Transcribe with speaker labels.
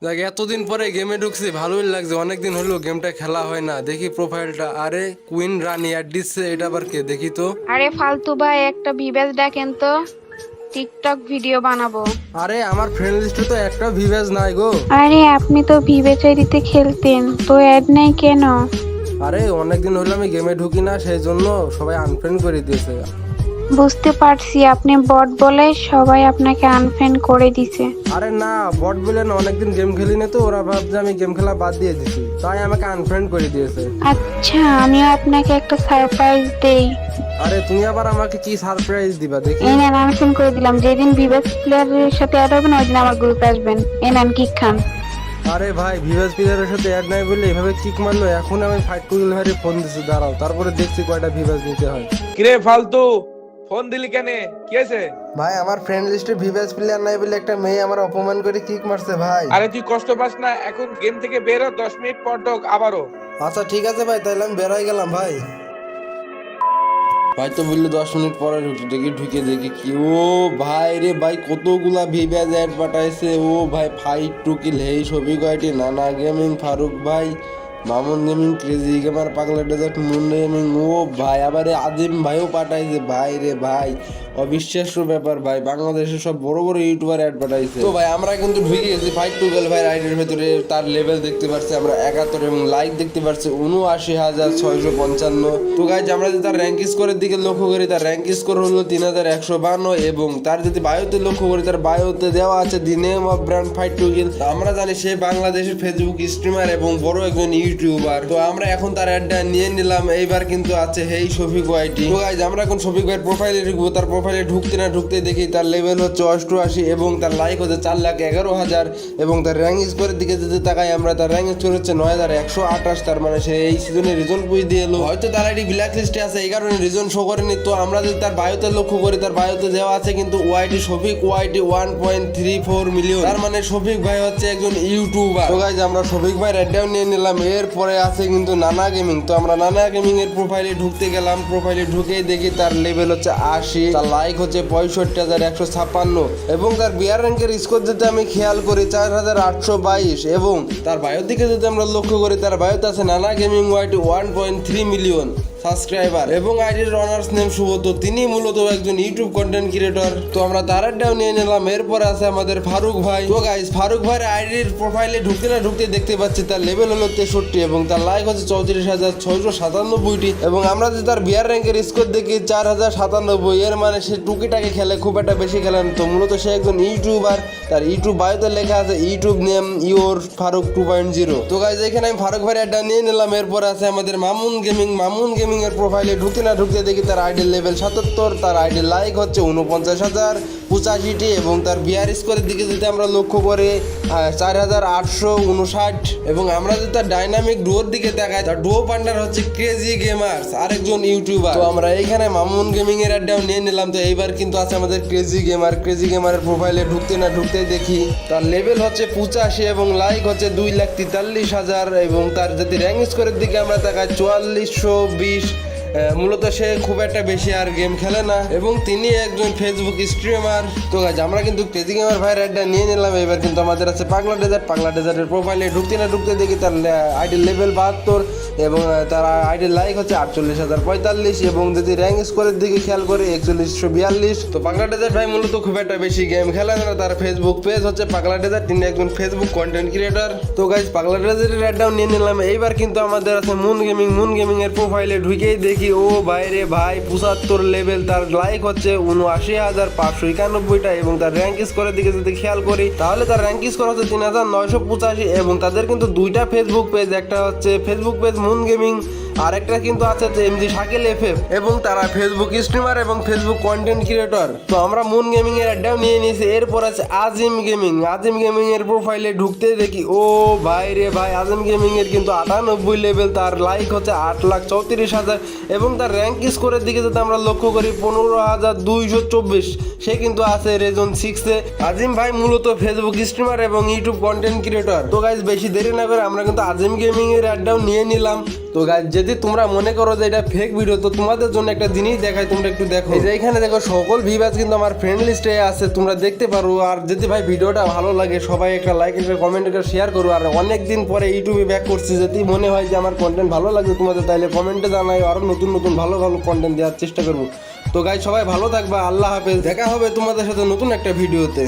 Speaker 1: দেখ এতদিন পরে গেমে ঢুকছি, ভালোই লাগছে। অনেকদিন হলো গেমটা খেলা হয় না। দেখি প্রোফাইলটা, আরে কুইন রানী অ্যাড দিচ্ছে, এটা আবার কে দেখি তো।
Speaker 2: আরে ফালতু ভাই, একটা ভিভ্যাস দেখেন তো, টিকটক ভিডিও বানাবো।
Speaker 1: আরে আমার ফ্রেন্ড লিস্টে তো একটা ভিভ্যাস নাই গো।
Speaker 2: আরে আপনি তো ভিভেচারিতে খেলতেন, তো অ্যাড নেই কেন?
Speaker 1: আরে অনেকদিন হলো আমি গেমে ঢুকি না, সেই জন্য সবাই আনফ্রেন্ড করে দিয়েছে।
Speaker 2: বুঝতে পারছি, আপনি বট বলে সবাই আপনাকে আনফ্রেন্ড করে দিছে।
Speaker 1: আরে না, বট বলে না, অনেকদিন গেম খেলি না তো, ওরা ভাবছে আমি গেম খেলা বাদ দিয়ে দিছি, তাই আমাকে আনফ্রেন্ড করে দিয়েছে।
Speaker 2: আচ্ছা, আমিও আপনাকে একটা সারপ্রাইজ দেই।
Speaker 1: আরে তুমি আবার আমাকে কি সারপ্রাইজ দিবা দেখি?
Speaker 2: এই নেন, আনফ্রেন্ড করে দিলাম। যেদিন ভিভেস প্লেয়ারের সাথে অ্যাড হবেন ওই দিন আমার গ্রুপে আসবেন। এই নেন, কিক খান।
Speaker 1: আরে ভাই, ভিভাস প্লেয়ারের সাথে অ্যাড নাই বলে এভাবে কিক মারলো। এখন আমি ফাইট টুগেল ভাইরে ফোন দিছি, দাঁড়াও, তারপরে দেখছি কয়টা ভিভাস নিতে হয়।
Speaker 3: কিরে ফালতু, ফোন দিলি কেনে? কি আছে?
Speaker 1: ভাই আমার ফ্রেন্ড লিস্টে ভিভাস প্লেয়ার নাই বলে একটা মেয়ে আমার অপমান করে কিক মারছে ভাই।
Speaker 3: আরে তুই কষ্ট পাস না, এখন গেম থেকে বের হ, 10 মিনিট পর ঢোক আবারও।
Speaker 1: আচ্ছা ঠিক আছে ভাই, তাহলে আমি বেরোয় গেলাম ভাই। ভাই তো বললো 10 মিনিট পরে ঢুকতে, দেখি ঢুকে দেখি কি, ও ভাই রে ভাই, কতগুলা ভিভাস অ্যাড পাঠাইছে। ও ভাই, ফাইট টু কিল, হেই ছবি কয়টি, নানা গেমিং, ফারুক ভাই, মামুন গেমিং, ক্রেজি গেমার, পাগলা ডেজার্ট, মুন গেমিং। ও ভাই, আবার এ আদিম ভাইও পাঠাইছে। ভাই রে ভাই, অবিশ্বাস্য ব্যাপার ভাই, বাংলাদেশের সব বড় বড় ইউটিউবার অ্যাড পাঠাইছে। তো ভাই আমরা কিন্তু ঢুকে গেছি ফাইট টুগেল ভাই আইডির ভেতরে। তার লেভেল দেখতে পাচ্ছি আমরা 71 এবং লাইক দেখতে পাচ্ছি ৭৯,৬৫৫। তো গাইজ আমরা যদি তার র্যাঙ্ক স্কোরের দিকে লক্ষ্য করি, তার র্যাঙ্ক স্কোর হলো ৩,১৫২ এবং তার যদি বায়োতে লক্ষ্য করি, তার বায়োতে দেওয়া আছে the name of brand fight together. আমরা জানি সে বাংলাদেশের ফেসবুক স্ট্রিমার এবং বড় একজন ইউটিউবার। তো আমরা এখন তার অ্যাডটা নিয়ে নিলাম। এইবার কিন্তু আছে হেই শফিক ওয়াইটি। তো গাইজ আমরা এখন শফিক ভাইয়ের প্রোফাইলে ঢুকবো। তার প্রোফাইলে ঢুকতে না ঢুকতে দেখি তার লেভেল হচ্ছে 88 এবং তার লাইক হচ্ছে 4,11,000 এবং তার র্যাঙ্ক স্কোরের দিকে যদি তাকাই আমরা, তার র্যাঙ্ক স্কোর হচ্ছে 9,128। তার মানে সে এই সিজনে রিজন পুজ দিয়ে এলো। হয়তো তার আইডি ব্ল্যাক লিস্টে আছে, এই কারণে রিজন শো করেনি। তো আমরা যদি তার বায়োতে লক্ষ্য করি, তার বায়োতে দেওয়া আছে কিন্তু ওয়াইটি শফিক ওয়াইটি 1.34 মিলিয়ন। তার মানে শফিক ভাই হচ্ছে একজন ইউটিউবার। তো গাইজ আমরা শফিক ভাই অ্যাডটাও নিয়ে নিলাম। এরপরে আছে কিন্তু নানা গেমিং। তো আমরা নানা গেমিং এর প্রোফাইলে ঢুকতে গেলাম। প্রোফাইলে ঢুকেই দেখি তার লেভেল হচ্ছে 80, তার লাইক হচ্ছে 65,156 এবং তার বিয়ার র্যাঙ্কের স্কোর যদি আমি খেয়াল করি 4,822 এবং তার বায়োর দিকে যদি আমরা লক্ষ্য করি, তার বায়োতে আছে নানা গেমিং ওয়াইটি 1.3 মিলিয়ন সাবস্ক্রাইবার এবং আইডির অনার্স নেম সুব্রত। তিনি মূলত একজন ইউটিউব কন্টেন্ট ক্রিয়েটর। তো আমরা তার আইডিটাও নিয়ে নিলাম। এরপরে আছে আমাদের ফারুক ভাই। তো গাইস ফারুক ভাইয়ের আইডির প্রোফাইলে ঢুকতে না ঢুকতে দেখতে পাচ্ছি তার লেভেল হলো 63 এবং তার লাইক হচ্ছে 34,697টি এবং আমরা যদি তার বিয়ার র্যাঙ্কের স্কোর দেখি 4,097। এর মানে সে টুকিটাকে খেলে, খুব একটা বেশি খেলেন। তো মূলত সে একজন ইউটিউবার। তার ইউটিউব বায়োতে লেখা আছে ইউটিউব নেম ইওর ফারুক 2.0। তো গাইস এখানে আমি ফারুক ভাইয়ের আইডিটা নিয়ে নিলাম। এরপর আছে আমাদের মামুন গেমিং। মামুন গেমিং এর প্রোফাইলে ঢুকতে না ঢুকতে দেখি তার আইডির লেভেল 77, তার আইডির লাইক হচ্ছে 49,085টি এবং তার বিয়ার স্কোরের দিকে যদি আমরা লক্ষ্য করি 4,859 এবং আমরা যদি তার ডাইনামিক ডুয়োর দিকে তাকাই, তার ডুয়ো পার্টনার হচ্ছে ক্রেজি গেমার্স, আরেকজন ইউটিউবার। তো আমরা এইখানে মামুন গেমিং এর আইডিটাও নিয়ে নিলাম। তো এইবার কিন্তু আছে আমাদের ক্রেজি গেমার। ক্রেজি গেমারের প্রোফাইলে ঢুকতে না ঢুকতে দেখি তার লেভেল হচ্ছে 85 এবং লাইক হচ্ছে 2,43,000 এবং তার যদি র্যাঙ্ক স্কোরের দিকে আমরা তাকাই 4420। মূলত সে খুব একটা বেশি আর গেম খেলে না এবং তিনি একজন ফেসবুক স্ট্রিমার। তো গাইজ আমরা কিন্তু ক্রেজি গেমার ভাইয়ের অ্যাডটা নিয়ে নিলাম। এবার কিন্তু আমাদের আছে পাগলা ডেজার্ট। পাগলা ডেজার্টের প্রোফাইলে ঢুকতে না ঢুকতে দেখি তার আইডির লেভেল 72 এবং তার আইডির লাইক হচ্ছে 48,045 এবং যদি র্যাঙ্ক স্কোরের দিকে খেয়াল করি 4142। তো পাগলা ডেজার্ট ভাই মূলত খুব একটা বেশি গেম খেলে না। তার ফেসবুক পেজ হচ্ছে পাগলা ডেজার্ট, তিনি একজন ফেসবুক কন্টেন্ট ক্রিয়েটর। তো গাইজ পাগলা ডেজার্টের অ্যাডটাও নিয়ে নিলাম। এইবার কিন্তু আমাদের আছে মুন গেমিং। মুন গেমিং এর প্রোফাইলে ঢুকেই দেখি ও বাইরে ভাই 75 লেভেল, তার লাইক হচ্ছে 79,591টা এবং তার র্যাঙ্ক স্কোরের দিকে যদি খেয়াল করি তাহলে তার র্যাঙ্ক স্কোর হচ্ছে 3,985 এবং তাদের কিন্তু দুইটা ফেসবুক পেজ, একটা হচ্ছে ফেসবুক পেজ মুন গেমিং, আরেকটা কিন্তু আছে এমজি শাকিল এফএফ এবং তারা ফেসবুক স্ট্রিমার এবং ফেসবুক কন্টেন্ট ক্রিয়েটর। তো আমরা মুন গেমিং এর অ্যাডটাও নিয়ে নিয়েছি। এরপর আছে আজিম গেমিং। আজিম গেমিং এর প্রোফাইলে ঢুকতে দেখি ও ভাই রে ভাই, আজিম গেমিং এর কিন্তু 98 লেভেল, তার লাইক হচ্ছে 8,34,000 এবং তার র্যাঙ্ক স্কোরের দিকে যদি আমরা লক্ষ্য করি 15,224। সে কিন্তু আছে রেজন 6-এ। আজিম ভাই মূলত ফেসবুক স্ট্রিমার এবং ইউটিউব কন্টেন্ট ক্রিয়েটর। তো গাইজ বেশি দেরি না করে আমরা কিন্তু আজিম গেমিং এর অ্যাডটাও নিয়ে নিলাম। তো তো গাইস যদি তোমরা মনে করো যে এটা ফেক ভিডিও, তো তোমাদের জন্য একটা জিনিস দেখাই, তোমরা একটু দেখো। এই যে এখানে দেখো সকল ভিউয়ার্স কিন্তু আমার ফ্রেন্ড লিস্টে আছে, তোমরা দেখতে পারো। আর যদি ভাই ভিডিওটা ভালো লাগে সবাই একটা লাইক একটা কমেন্ট একটা শেয়ার করো। আর অনেক দিন পরে ইউটিউবে ব্যাক করছি, যদি মনে হয় যে আমার কন্টেন্ট ভালো লাগে তোমাদের, তাহলে কমেন্টে জানাই, আরো নতুন নতুন ভালো ভালো কন্টেন্ট দেওয়ার চেষ্টা করবো। তো গাইস সবাই ভালো থাকবা, আল্লাহ হাফেজ, দেখা হবে তোমাদের সাথে নতুন একটা ভিডিওতে।